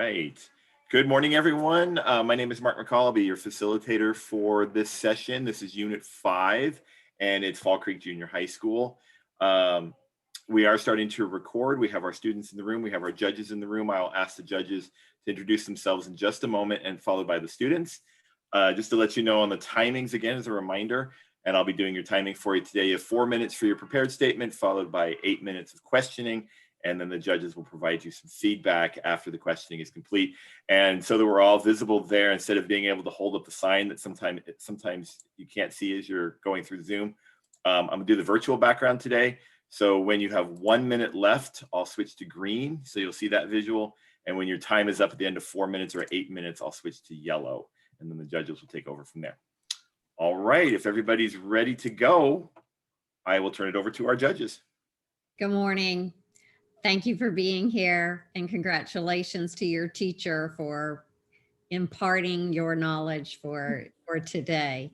Right. Good morning, everyone. My name is Mark McCall. I'll be your facilitator for this session. This is Unit 5, and it's Fall Creek Junior High School. We are starting to record. We have our students in the room. We have our judges in the room. I'll ask the judges to introduce themselves in just a moment and followed by the students. Just to let you know on the timings again as a reminder, and I'll be doing your timing for you today. You have 4 minutes for your prepared statement, followed by 8 minutes of questioning. And then the judges will provide you some feedback after the questioning is complete. And so that we're all visible there, instead of being able to hold up the sign that sometimes you can't see as you're going through Zoom. I'm gonna do the virtual background today. So when you have 1 minute left, I'll switch to green. So you'll see that visual. And when your time is up at the end of 4 minutes or 8 minutes, I'll switch to yellow. And then the judges will take over from there. All right, if everybody's ready to go, I will turn it over to our judges. Good morning. Thank you for being here, and congratulations to your teacher for imparting your knowledge for today.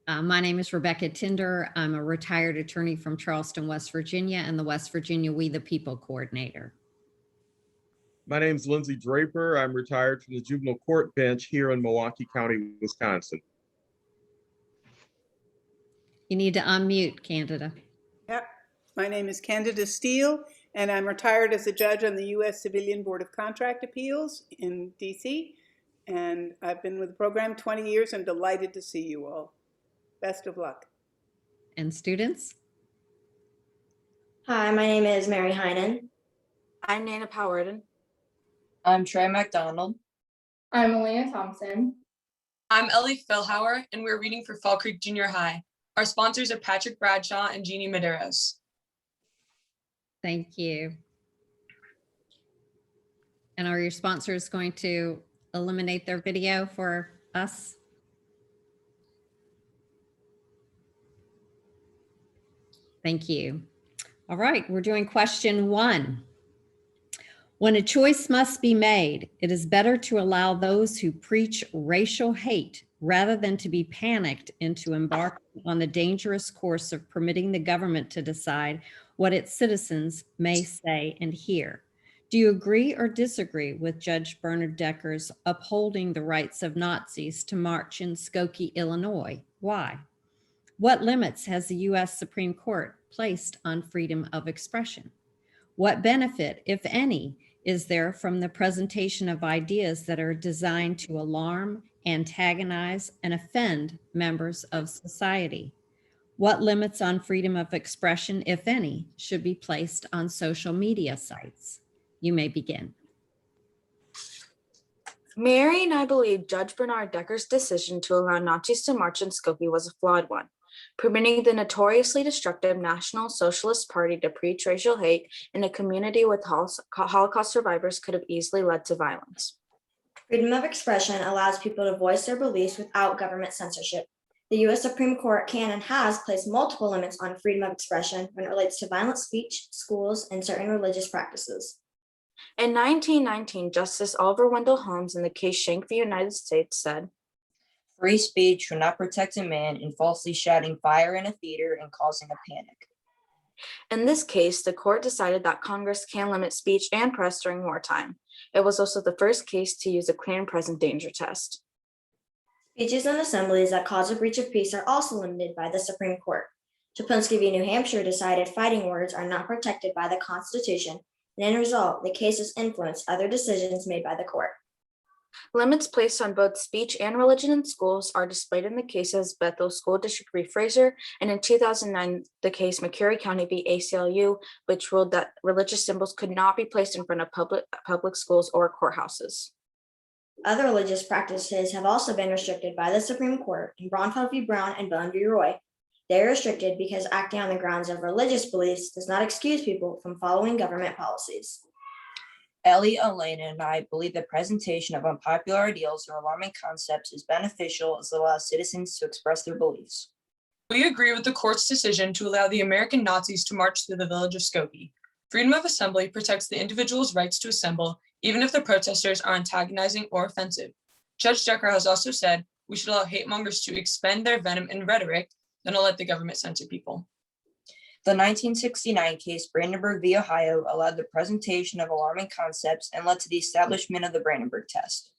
My name is Rebecca Tinder. I'm a retired attorney from Charleston, West Virginia, and the West Virginia We the People coordinator. My name is Lindsay Draper. I'm retired from the juvenile court bench here in Milwaukee County, Wisconsin. You need to unmute, Candida. Yep. My name is Candida Steele, and I'm retired as a judge on the U.S. Civilian Board of Contract Appeals in D.C. And I've been with the program 20 years and delighted to see you all. Best of luck. And students? Hi, my name is Mary Heinen. I'm Nana Powerden. I'm Trey McDonald. I'm Elena Thompson. I'm Ellie Philhauer, and we're reading for Fall Creek Junior High. Our sponsors are Patrick Bradshaw and Jeannie Medeiros. Thank you. And are your sponsors going to eliminate their video for us? Thank you. All right, we're doing question 1. When a choice must be made, it is better to allow those who preach racial hate rather than to be panicked into embarking on the dangerous course of permitting the government to decide what its citizens may say and hear. Do you agree or disagree with Judge Bernard Decker's upholding the rights of Nazis to march in Skokie, Illinois? Why? What limits has the U.S. Supreme Court placed on freedom of expression? What benefit, if any, is there from the presentation of ideas that are designed to alarm, antagonize, and offend members of society? What limits on freedom of expression, if any, should be placed on social media sites? You may begin. Mary and I believe Judge Bernard Decker's decision to allow Nazis to march in Skokie was a flawed one. Permitting the notoriously destructive National Socialist Party to preach racial hate in a community with Holocaust survivors could have easily led to violence. Freedom of expression allows people to voice their beliefs without government censorship. The U.S. Supreme Court can and has placed multiple limits on freedom of expression when it relates to violent speech, schools, and certain religious practices. In 1919, Justice Oliver Wendell Holmes in the case Shank v. United States said, Free speech should not protect a man in falsely shouting fire in a theater and causing a panic. in this case, the court decided that Congress can limit speech and press during wartime. It was also the first case to use a clear and present danger test. Speeches and assemblies that cause a breach of peace are also limited by the Supreme Court. Chaplinsky v. New Hampshire decided fighting words are not protected by the Constitution, and in result, the case has influenced other decisions made by the court. Limits placed on both speech and religion in schools are displayed in the cases Bethel School District v. Fraser, and in 2009, the case McCary County v. ACLU, which ruled that religious symbols could not be placed in front of public schools or courthouses. Other religious practices have also been restricted by the Supreme Court in Braunfeld v. Brown and Bowen v. Roy. They are restricted because acting on the grounds of religious beliefs does not excuse people from following government policies. Ellie, Elena, and I believe the presentation of unpopular ideals or alarming concepts is beneficial as it allows citizens to express their beliefs. We agree with the court's decision to allow the American Nazis to march through the village of Skokie. Freedom of assembly protects the individual's rights to assemble, even if the protesters are antagonizing or offensive. Judge Decker has also said we should allow hate mongers to expend their venom and rhetoric, then let the government censor people. The 1969 case Brandenburg v. Ohio allowed the presentation of alarming concepts and led to the establishment of the Brandenburg test.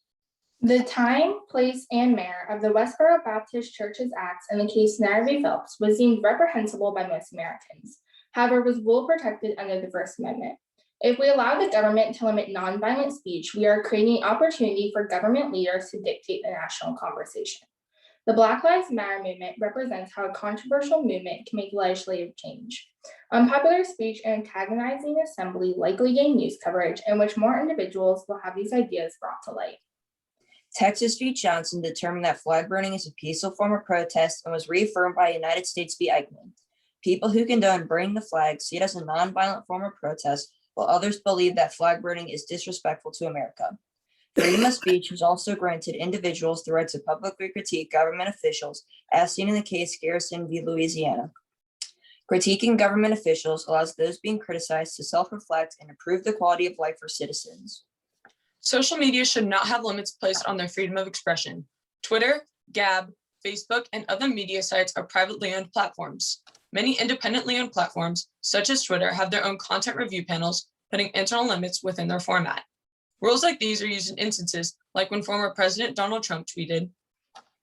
The time, place, and manner of the Westboro Baptist Church's acts in the case Snyder v. Phelps was deemed reprehensible by most Americans, however was well protected under the First Amendment. If we allow the government to limit nonviolent speech, we are creating opportunity for government leaders to dictate the national conversation. The Black Lives Matter movement represents how a controversial movement can make legislative change. Unpopular speech and antagonizing assembly likely gain news coverage in which more individuals will have these ideas brought to light. Texas v. Johnson determined that flag burning is a peaceful form of protest and was reaffirmed by United States v. Eichmann. People who condone burning the flag see it as a nonviolent form of protest, while others believe that flag burning is disrespectful to America. Freedom of speech has also granted individuals the right to publicly critique government officials, as seen in the case Garrison v. Louisiana. Critiquing government officials allows those being criticized to self-reflect and improve the quality of life for citizens. Social media should not have limits placed on their freedom of expression. Twitter, Gab, Facebook, and other media sites are privately owned platforms. Many independently owned platforms, such as Twitter, have their own content review panels, putting internal limits within their format. Rules like these are used in instances like when former President Donald Trump tweeted,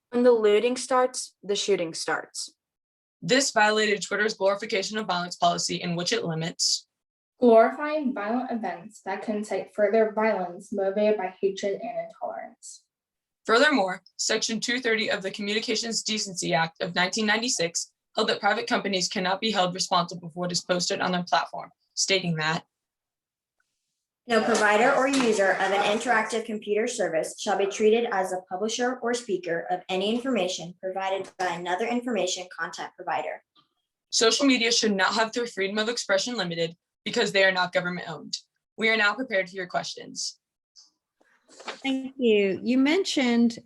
When the looting starts, the shooting starts. This violated Twitter's glorification of violence policy, in which it limits Glorifying violent events that can incite further violence motivated by hatred and intolerance. Furthermore, Section 230 of the Communications Decency Act of 1996 held that private companies cannot be held responsible for what is posted on their platform, stating that no provider or user of an interactive computer service shall be treated as a publisher or speaker of any information provided by another information content provider. social media should not have their freedom of expression limited because they are not government owned. We are now prepared for your questions. Thank you. You mentioned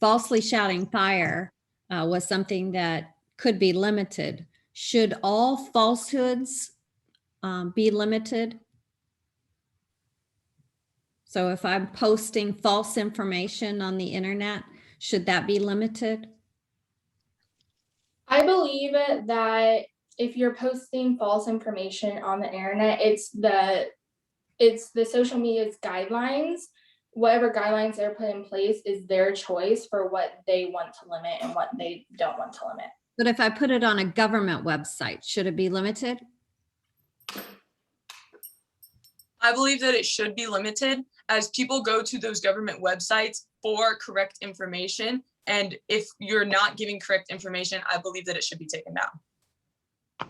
falsely shouting fire was something that could be limited. Should all falsehoods be limited? So if I'm posting false information on the internet, should that be limited? I believe that if you're posting false information on the internet, it's the social media's guidelines. Whatever guidelines they're put in place is their choice for what they want to limit and what they don't want to limit. But if I put it on a government website, should it be limited? I believe that it should be limited as people go to those government websites for correct information. And if you're not giving correct information, I believe that it should be taken down.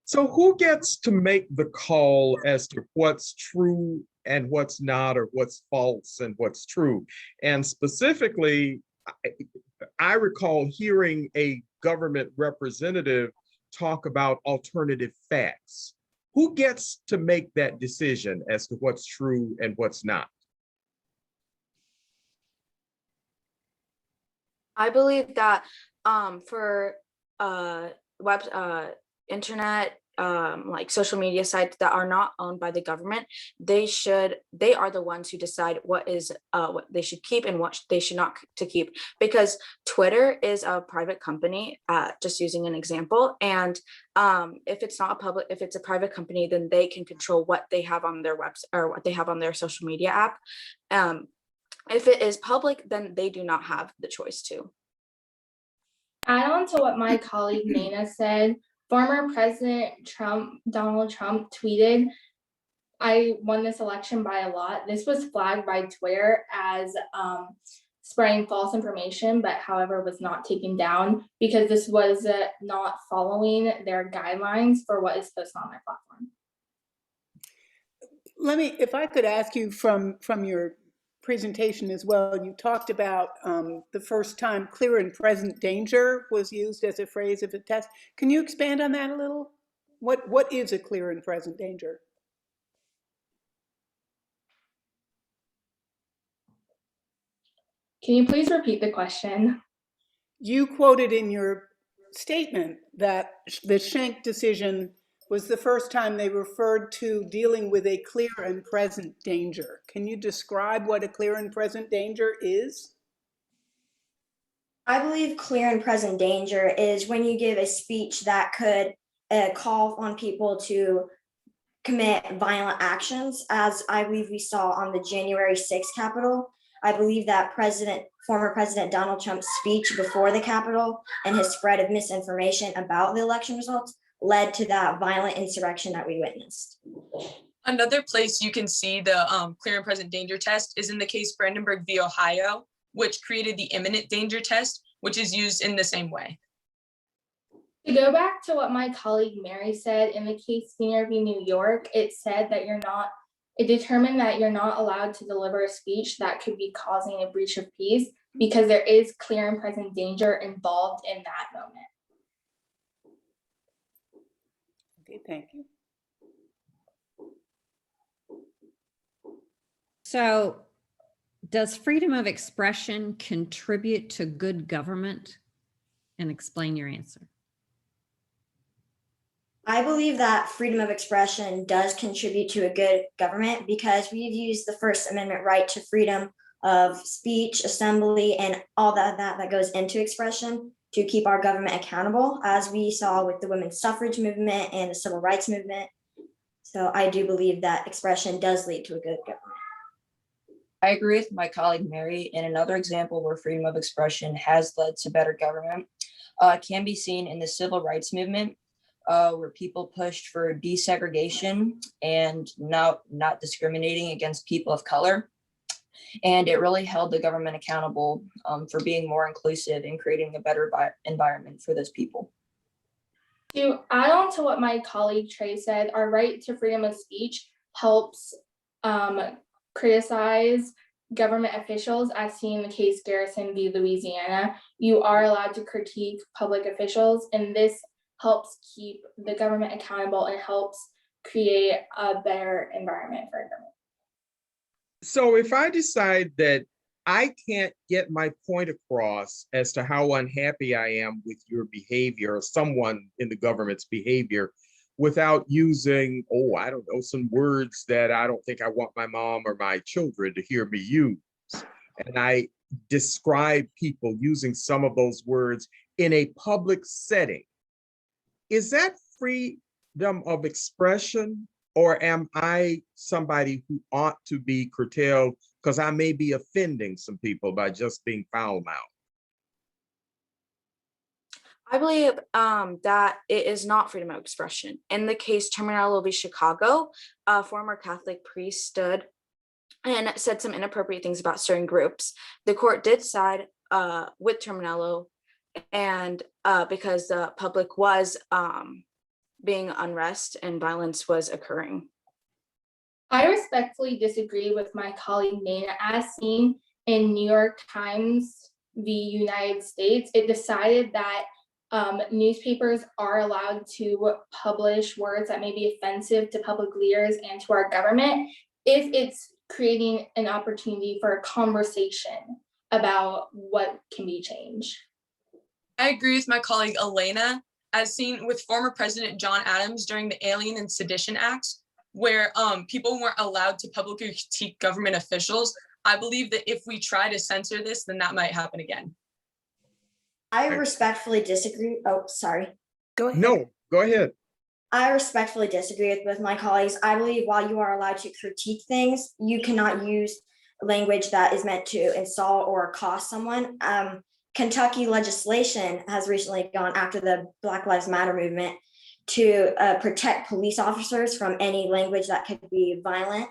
So who gets to make the call as to what's true and what's not, or what's false and what's true? And specifically, I recall hearing a government representative talk about alternative facts. Who gets to make that decision as to what's true and what's not? I believe that for internet, like social media sites that are not owned by the government, they are the ones who decide what they should keep and what they should not to keep, because Twitter is a private company, just using an example, and if it's a private company, then they can control what they have on their website or what they have on their social media app. If it is public, then they do not have the choice to. Add on to what my colleague Nana said, former President Donald Trump tweeted, "I won this election by a lot." This was flagged by Twitter as spreading false information, but however was not taken down because this was not following their guidelines for what is posted on their platform. If I could ask you from your presentation as well, you talked about the first time clear and present danger was used as a phrase of a test. Can you expand on that a little? What is a clear and present danger? Can you please repeat the question? You quoted in your statement that the Schenck decision was the first time they referred to dealing with a clear and present danger. Can you describe what a clear and present danger is? I believe clear and present danger is when you give a speech that could call on people to commit violent actions, as I believe we saw on the January 6th Capitol. I believe that former President Donald Trump's speech before the Capitol and his spread of misinformation about the election results led to that violent insurrection that we witnessed. Another place you can see the clear and present danger test is in the case Brandenburg v. Ohio, which created the imminent danger test, which is used in the same way. To go back to what my colleague Mary said, in the case Senior v. New York, it said that it determined that you're not allowed to deliver a speech that could be causing a breach of peace because there is clear and present danger involved in that moment. Okay, thank you. So, does freedom of expression contribute to good government? And explain your answer. I believe that freedom of expression does contribute to a good government because we've used the First Amendment right to freedom of speech, assembly, and all that goes into expression to keep our government accountable, as we saw with the women's suffrage movement and the civil rights movement. So I do believe that expression does lead to a good government. I agree with my colleague Mary. In another example where freedom of expression has led to better government can be seen in the civil rights movement, where people pushed for desegregation and not discriminating against people of color. And it really held the government accountable for being more inclusive and creating a better environment for those people. To add on to what my colleague Trey said, our right to freedom of speech helps criticize government officials, as seen in the case Garrison v. Louisiana. You are allowed to critique public officials, and this helps keep the government accountable and helps create a better environment for government. So if I decide that I can't get my point across as to how unhappy I am with your behavior or someone in the government's behavior without using, I don't know, some words that I don't think I want my mom or my children to hear me use, and I describe people using some of those words in a public setting, is that freedom of expression, or am I somebody who ought to be curtailed because I may be offending some people by just being foul mouthed? I believe that it is not freedom of expression. In the case Terminello v. Chicago, a former Catholic priest stood and said some inappropriate things about certain groups. The court did side with Terminello, and because the public was being unrest and violence was occurring. I respectfully disagree with my colleague Nana. As seen in New York Times v. United States, it decided that newspapers are allowed to publish words that may be offensive to public leaders and to our government if it's creating an opportunity for a conversation about what can be changed. I agree with my colleague Elena, as seen with former President John Adams during the Alien and Sedition Acts, where people weren't allowed to publicly critique government officials. I believe that if we try to censor this, then that might happen again. I respectfully disagree. Oh, sorry. Go ahead. No, go ahead. I respectfully disagree with my colleagues. I believe while you are allowed to critique things, you cannot use language that is meant to insult or accost someone. Kentucky legislation has recently gone after the Black Lives Matter movement to protect police officers from any language that could be violent,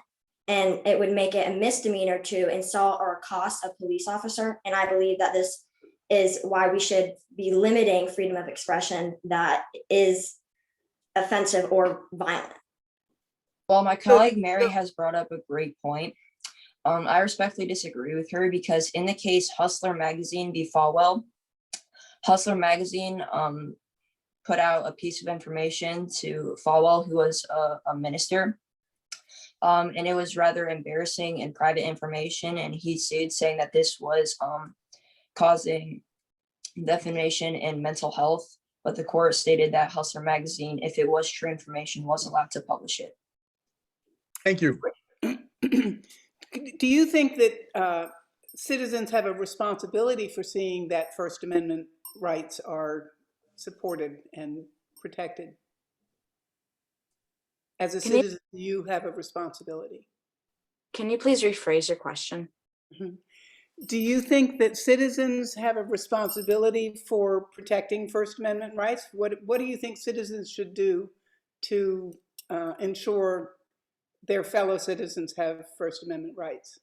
and it would make it a misdemeanor to insult or accost a police officer. And I believe that this is why we should be limiting freedom of expression that is offensive or violent. Well, my colleague Mary has brought up a great point. I respectfully disagree with her because in the case Hustler Magazine v. Falwell, Hustler Magazine put out a piece of information to Falwell, who was a minister, and it was rather embarrassing and private information, and he sued saying that this was causing defamation in mental health, but the court stated that Hustler Magazine, if it was true information, was allowed to publish it. Thank you. Do you think that citizens have a responsibility for seeing that First Amendment rights are supported and protected? As a Can you- citizen, you have a responsibility. Can you please rephrase your question? Mhm. Do you think that citizens have a responsibility for protecting First Amendment rights? What do you think citizens should do to ensure their fellow citizens have First Amendment rights?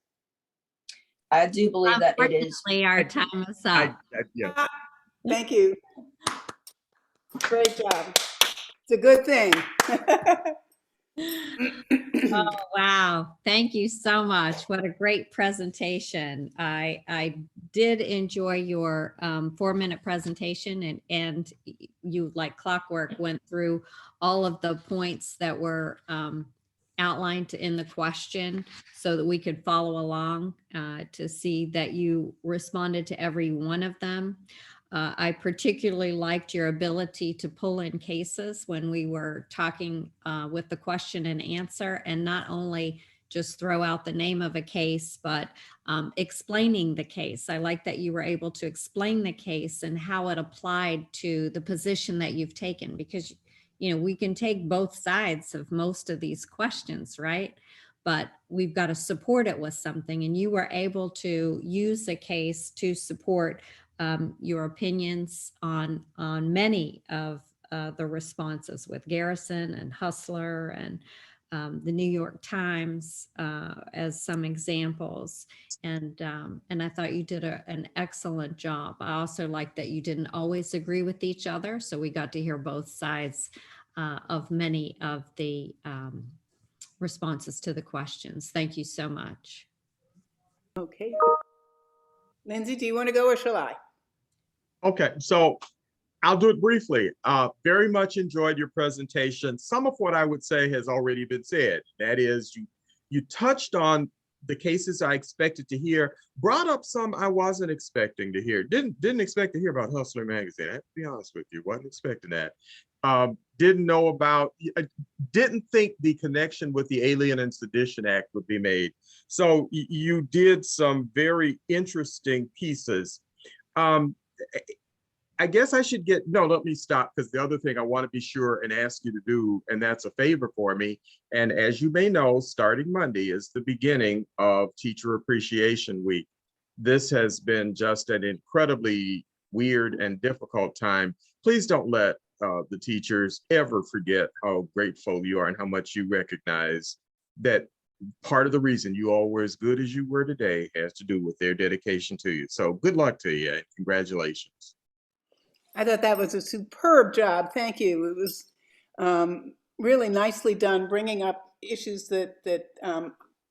I do believe that it is. Unfortunately, our time is up. Yeah. Thank you. Great job. It's a good thing. Oh, wow. Thank you so much. What a great presentation. I did enjoy your 4-minute presentation, and you, like clockwork, went through all of the points that were outlined in the question so that we could follow along to see that you responded to every one of them. I particularly liked your ability to pull in cases when we were talking with the question and answer, and not only just throw out the name of a case, but explaining the case. I like that you were able to explain the case and how it applied to the position that you've taken, because, you know, we can take both sides of most of these questions, right? But we've got to support it with something, and you were able to use the case to support your opinions on many of the responses with Garrison and Hustler and the New York Times as some examples. And I thought you did an excellent job. I also like that you didn't always agree with each other, so we got to hear both sides of many of the responses to the questions. Thank you so much. Okay. Lindsay, do you want to go or shall I? Okay, so I'll do it briefly. Very much enjoyed your presentation. Some of what I would say has already been said. That is, you touched on the cases I expected to hear, brought up some I wasn't expecting to hear. Didn't expect to hear about Hustler magazine. I have to be honest with you, wasn't expecting that. Didn't know about, didn't think the connection with the Alien and Sedition Act would be made. So you did some very interesting pieces. I guess I should let me stop, because the other thing I want to be sure and ask you to do, and that's a favor for me. And as you may know, starting Monday is the beginning of Teacher Appreciation Week. This has been just an incredibly weird and difficult time. Please don't let the teachers ever forget how grateful you are and how much you recognize that part of the reason you all were as good as you were today has to do with their dedication to you. So good luck to you and congratulations. I thought that was a superb job. Thank you. It was really nicely done, bringing up issues that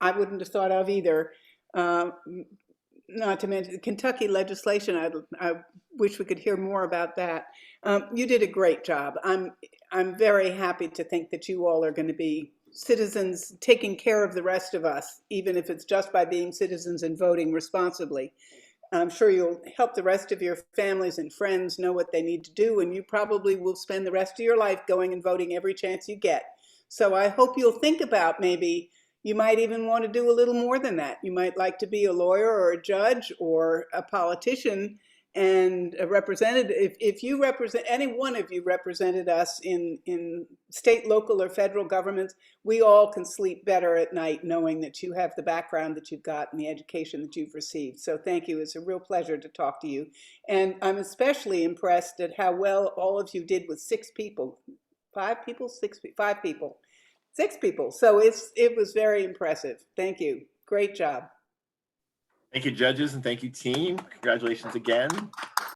I wouldn't have thought of either. Not to mention the Kentucky legislation. I wish we could hear more about that. You did a great job. I'm very happy to think that you all are going to be citizens taking care of the rest of us, even if it's just by being citizens and voting responsibly. I'm sure you'll help the rest of your families and friends know what they need to do, and you probably will spend the rest of your life going and voting every chance you get. So I hope you'll think about, maybe you might even want to do a little more than that. You might like to be a lawyer or a judge or a politician and a representative. If you represent, any one of you represented us in state, local, or federal governments, we all can sleep better at night knowing that you have the background that you've got and the education that you've received. So thank you. It's a real pleasure to talk to you. And I'm especially impressed at how well all of you did with 6 people. 5 people? 6 people? 5 people. 6 people. So it was very impressive. Thank you. Great job. Thank you, judges, and thank you, team. Congratulations again.